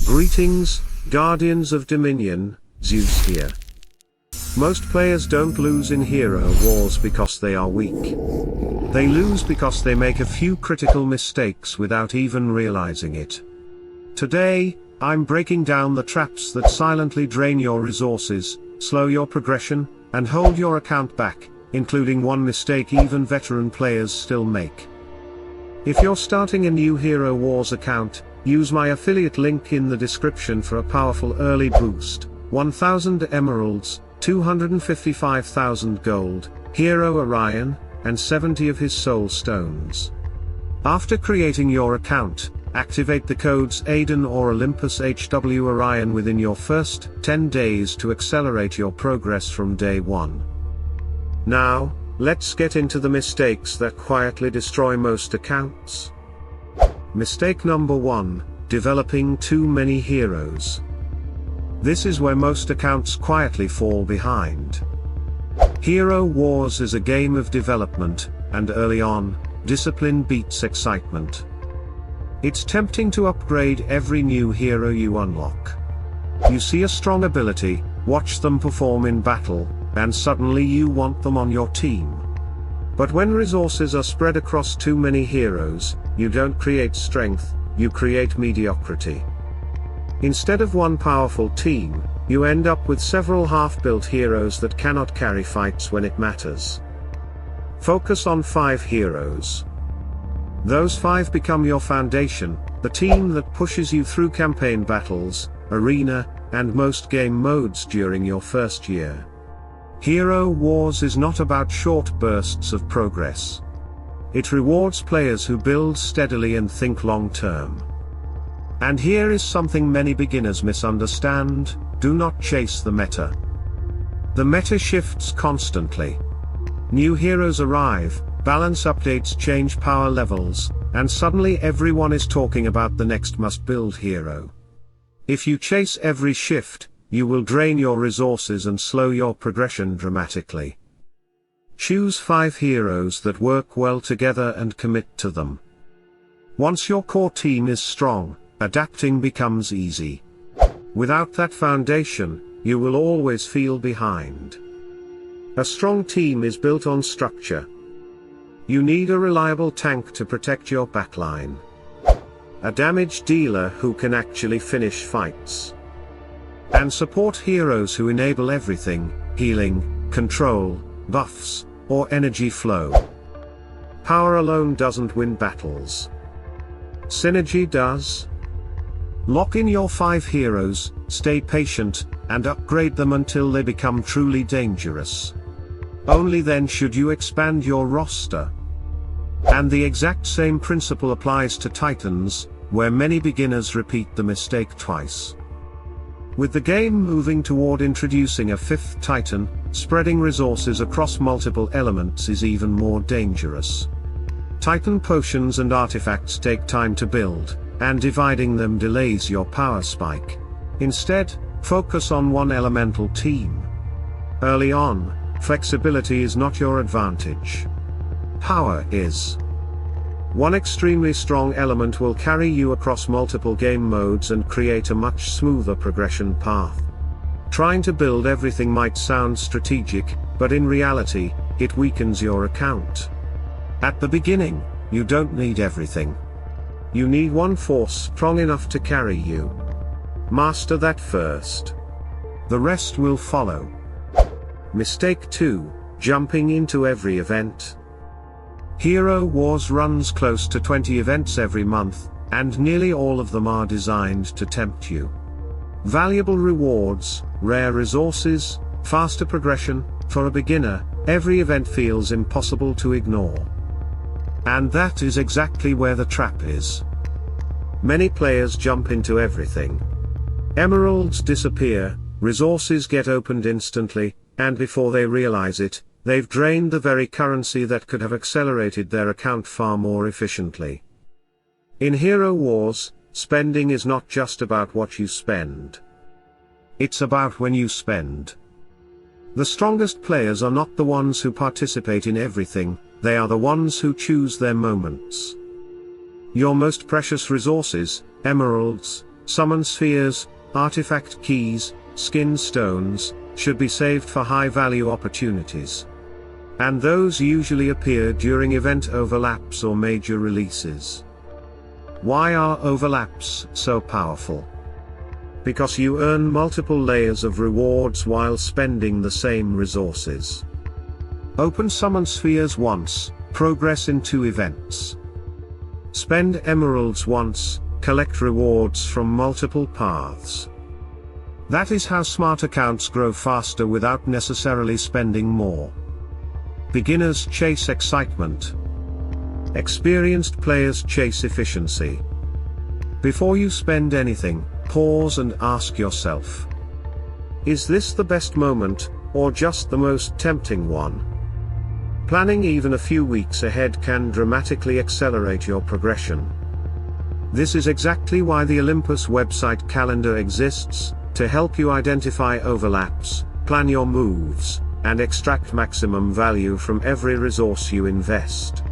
Greetings, Guardians of Dominion, Zeus here. Most players don't lose in hero wars because they are weak. They lose because they make a few critical mistakes without even realizing it. Today, I'm breaking down the traps that silently drain your resources, slow your progression, and hold your account back, including one mistake even veteran players still make. If you're starting a new Hero Wars account, use my affiliate link in the description for a powerful early boost: 1,000 emeralds, 255,000 gold, Hero Orion, and 70 of his soul stones. After creating your account, activate the codes Aiden or Olympus Orion within your first 10 days to accelerate your progress from day 1. Now, let's get into the mistakes that quietly destroy most accounts. Mistake number 1, developing too many heroes. This is where most accounts quietly fall behind. Hero Wars is a game of development, and early on, discipline beats excitement. It's tempting to upgrade every new hero you unlock. You see a strong ability, watch them perform in battle, and suddenly you want them on your team. But when resources are spread across too many heroes, you don't create strength, you create mediocrity. Instead of one powerful team, you end up with several half-built heroes that cannot carry fights when it matters. Focus on 5 heroes. Those 5 become your foundation, the team that pushes you through campaign battles, arena, and most game modes during your first year. Hero Wars is not about short bursts of progress. It rewards players who build steadily and think long-term. And here is something many beginners misunderstand: do not chase the meta. The meta shifts constantly. New heroes arrive, balance updates change power levels, and suddenly everyone is talking about the next must-build hero. If you chase every shift, you will drain your resources and slow your progression dramatically. Choose 5 heroes that work well together and commit to them. Once your core team is strong, adapting becomes easy. Without that foundation, you will always feel behind. A strong team is built on structure. You need a reliable tank to protect your backline. A damage dealer who can actually finish fights. And support heroes who enable everything: healing, control, buffs, or energy flow. Power alone doesn't win battles. Synergy does. Lock in your 5 heroes, stay patient, and upgrade them until they become truly dangerous. Only then should you expand your roster. And the exact same principle applies to Titans, where many beginners repeat the mistake twice. With the game moving toward introducing a 5th Titan, spreading resources across multiple elements is even more dangerous. Titan potions and artifacts take time to build, and dividing them delays your power spike. Instead, focus on one elemental team. Early on, flexibility is not your advantage. Power is. One extremely strong element will carry you across multiple game modes and create a much smoother progression path. Trying to build everything might sound strategic, but in reality, it weakens your account. At the beginning, you don't need everything. You need one force strong enough to carry you. Master that first. The rest will follow. Mistake 2, jumping into every event. Hero Wars runs close to 20 events every month, and nearly all of them are designed to tempt you. Valuable rewards, rare resources, faster progression. For a beginner, every event feels impossible to ignore. And that is exactly where the trap is. Many players jump into everything. Emeralds disappear, resources get opened instantly, and before they realize it, they've drained the very currency that could have accelerated their account far more efficiently. In Hero Wars, spending is not just about what you spend. It's about when you spend. The strongest players are not the ones who participate in everything, they are the ones who choose their moments. Your most precious resources, emeralds, Summon spheres, artifact keys, skin stones, should be saved for high-value opportunities. And those usually appear during event overlaps or major releases. Why are overlaps so powerful? Because you earn multiple layers of rewards while spending the same resources. Open summon spheres once, progress in 2 events. Spend emeralds once, collect rewards from multiple paths. That is how smart accounts grow faster without necessarily spending more. Beginners chase excitement. Experienced players chase efficiency. Before you spend anything, pause and ask yourself, is this the best moment, or just the most tempting one? Planning even a few weeks ahead can dramatically accelerate your progression. This is exactly why the Olympus website calendar exists, to help you identify overlaps, plan your moves, and extract maximum value from every resource you invest.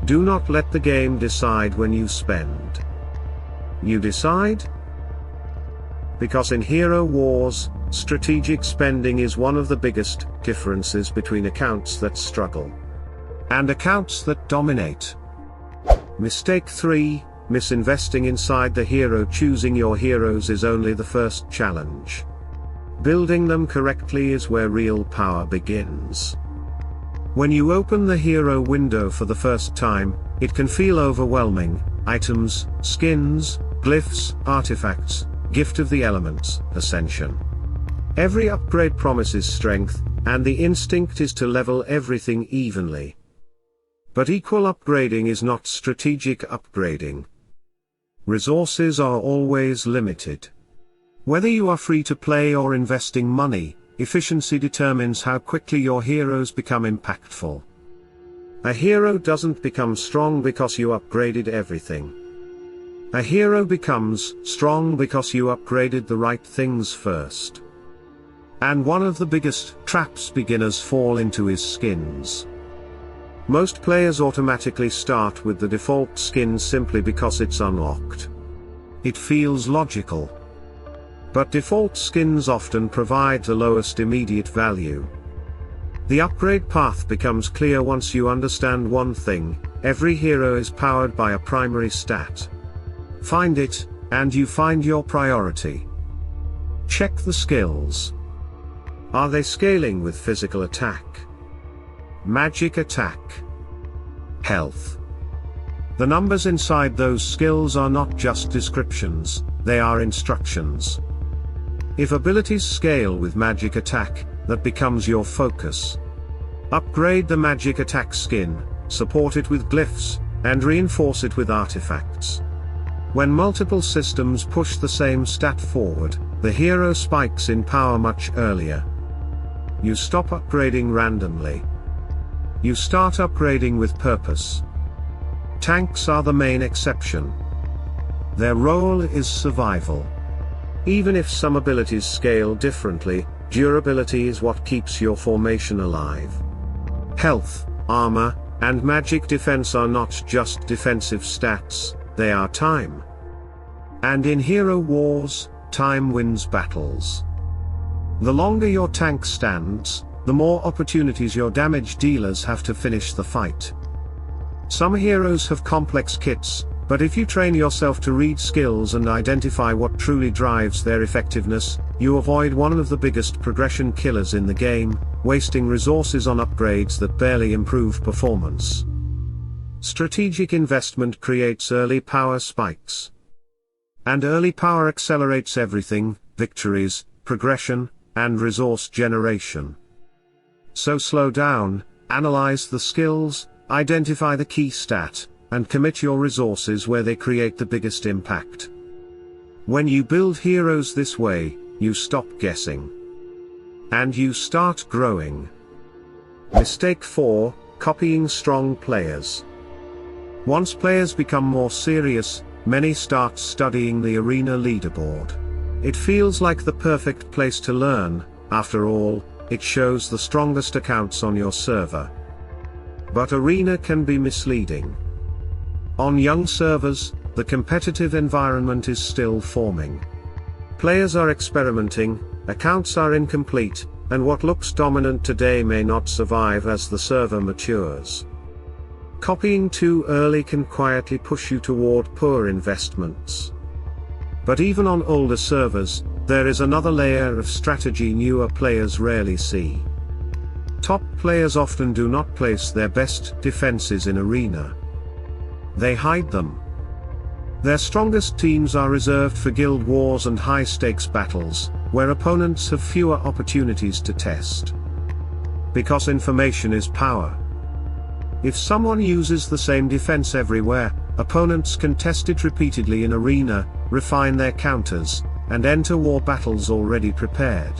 Do not let the game decide when you spend. You decide? Because in Hero Wars, strategic spending is one of the biggest differences between accounts that struggle and accounts that dominate. Mistake 3, misinvesting inside the hero. Choosing your heroes is only the first challenge. Building them correctly is where real power begins. When you open the hero window for the first time, it can feel overwhelming. Items, skins, glyphs, artifacts, gift of the elements, ascension. Every upgrade promises strength, and the instinct is to level everything evenly. But equal upgrading is not strategic upgrading. Resources are always limited. Whether you are free to play or investing money, efficiency determines how quickly your heroes become impactful. A hero doesn't become strong because you upgraded everything. A hero becomes strong because you upgraded the right things first. And one of the biggest traps beginners fall into is skins. Most players automatically start with the default skin simply because it's unlocked. It feels logical. But default skins often provide the lowest immediate value. The upgrade path becomes clear once you understand one thing: every hero is powered by a primary stat. Find it, and you find your priority. Check the skills. Are they scaling with physical attack? Magic attack? Health? The numbers inside those skills are not just descriptions, they are instructions. If abilities scale with magic attack, that becomes your focus. Upgrade the magic attack skin, support it with glyphs, and reinforce it with artifacts. When multiple systems push the same stat forward, the hero spikes in power much earlier. You stop upgrading randomly. You start upgrading with purpose. Tanks are the main exception. Their role is survival. Even if some abilities scale differently, durability is what keeps your formation alive. Health, armor, and magic defense are not just defensive stats, they are time. And in Hero Wars, time wins battles. The longer your tank stands, the more opportunities your damage dealers have to finish the fight. Some heroes have complex kits, but if you train yourself to read skills and identify what truly drives their effectiveness, you avoid one of the biggest progression killers in the game, wasting resources on upgrades that barely improve performance. Strategic investment creates early power spikes. And early power accelerates everything: victories, progression, and resource generation. So slow down, analyze the skills, identify the key stat, and commit your resources where they create the biggest impact. When you build heroes this way, you stop guessing. And you start growing. Mistake 4, copying strong players. Once players become more serious, many start studying the arena leaderboard. It feels like the perfect place to learn. After all, it shows the strongest accounts on your server. But arena can be misleading. On young servers, the competitive environment is still forming. Players are experimenting, accounts are incomplete, and what looks dominant today may not survive as the server matures. Copying too early can quietly push you toward poor investments. But even on older servers, there is another layer of strategy newer players rarely see. Top players often do not place their best defenses in arena. They hide them. Their strongest teams are reserved for guild wars and high-stakes battles, where opponents have fewer opportunities to test. Because information is power. If someone uses the same defense everywhere, opponents can test it repeatedly in arena, refine their counters, and enter war battles already prepared.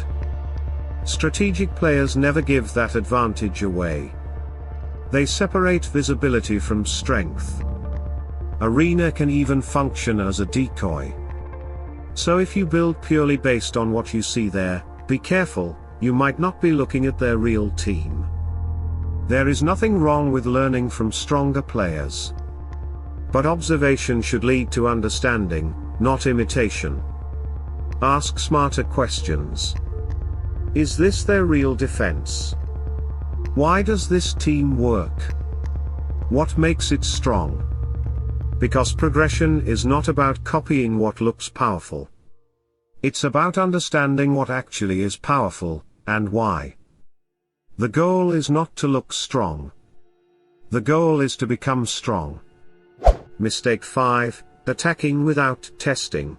Strategic players never give that advantage away. They separate visibility from strength. Arena can even function as a decoy. So if you build purely based on what you see there, be careful, you might not be looking at their real team. There is nothing wrong with learning from stronger players. But observation should lead to understanding, not imitation. Ask smarter questions. Is this their real defense? Why does this team work? What makes it strong? Because progression is not about copying what looks powerful. It's about understanding what actually is powerful, and why. The goal is not to look strong. The goal is to become strong. Mistake 5, attacking without testing.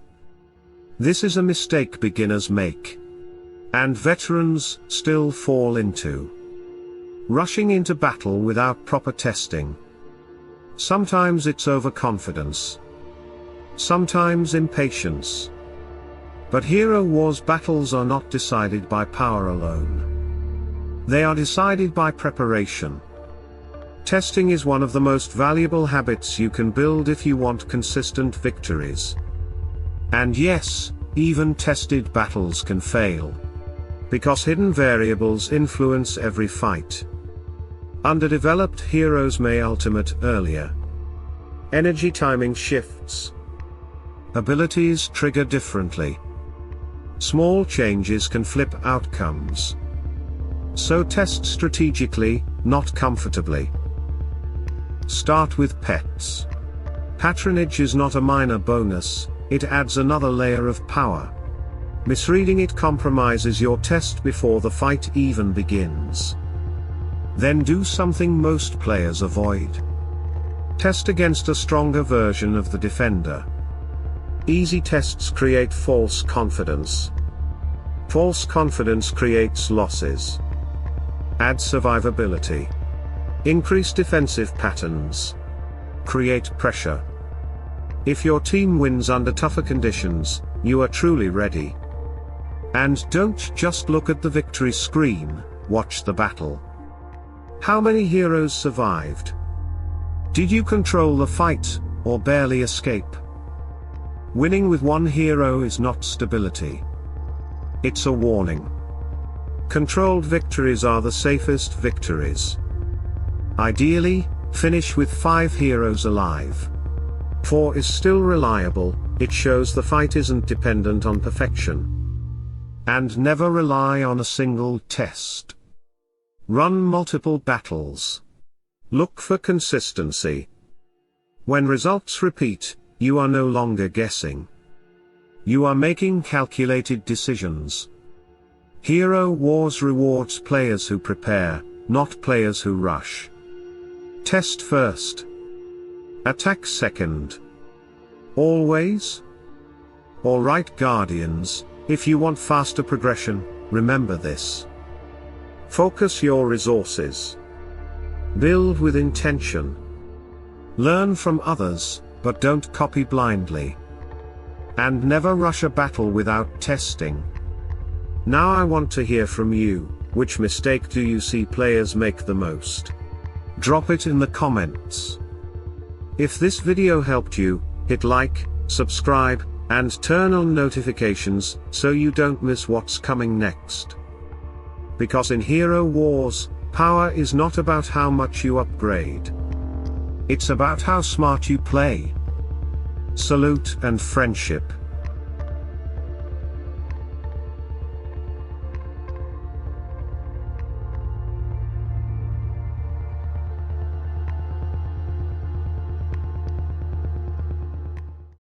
This is a mistake beginners make. And veterans still fall into. Rushing into battle without proper testing. Sometimes it's overconfidence. Sometimes impatience. But hero wars battles are not decided by power alone. They are decided by preparation. Testing is one of the most valuable habits you can build if you want consistent victories. And yes, even tested battles can fail. Because hidden variables influence every fight. Underdeveloped heroes may ultimate earlier. Energy timing shifts. Abilities trigger differently. Small changes can flip outcomes. So test strategically, not comfortably. Start with pets. Patronage is not a minor bonus, it adds another layer of power. Misreading it compromises your test before the fight even begins. Then do something most players avoid. Test against a stronger version of the defender. Easy tests create false confidence. False confidence creates losses. Add survivability. Increase defensive patterns. Create pressure. If your team wins under tougher conditions, you are truly ready. And don't just look at the victory screen, watch the battle. How many heroes survived? Did you control the fight, or barely escape? Winning with one hero is not stability. It's a warning. Controlled victories are the safest victories. Ideally, finish with 5 heroes alive. 4 is still reliable, it shows the fight isn't dependent on perfection. And never rely on a single test. Run multiple battles. Look for consistency. When results repeat, you are no longer guessing. You are making calculated decisions. Hero Wars rewards players who prepare, not players who rush. Test first. Attack second. Always? Alright Guardians, if you want faster progression, remember this. Focus your resources. Build with intention. Learn from others, but don't copy blindly. And never rush a battle without testing. Now I want to hear from you, which mistake do you see players make the most? Drop it in the comments. If this video helped you, hit like, subscribe, and turn on notifications, so you don't miss what's coming next. Because in Hero Wars, power is not about how much you upgrade. It's about how smart you play. salute and friendship.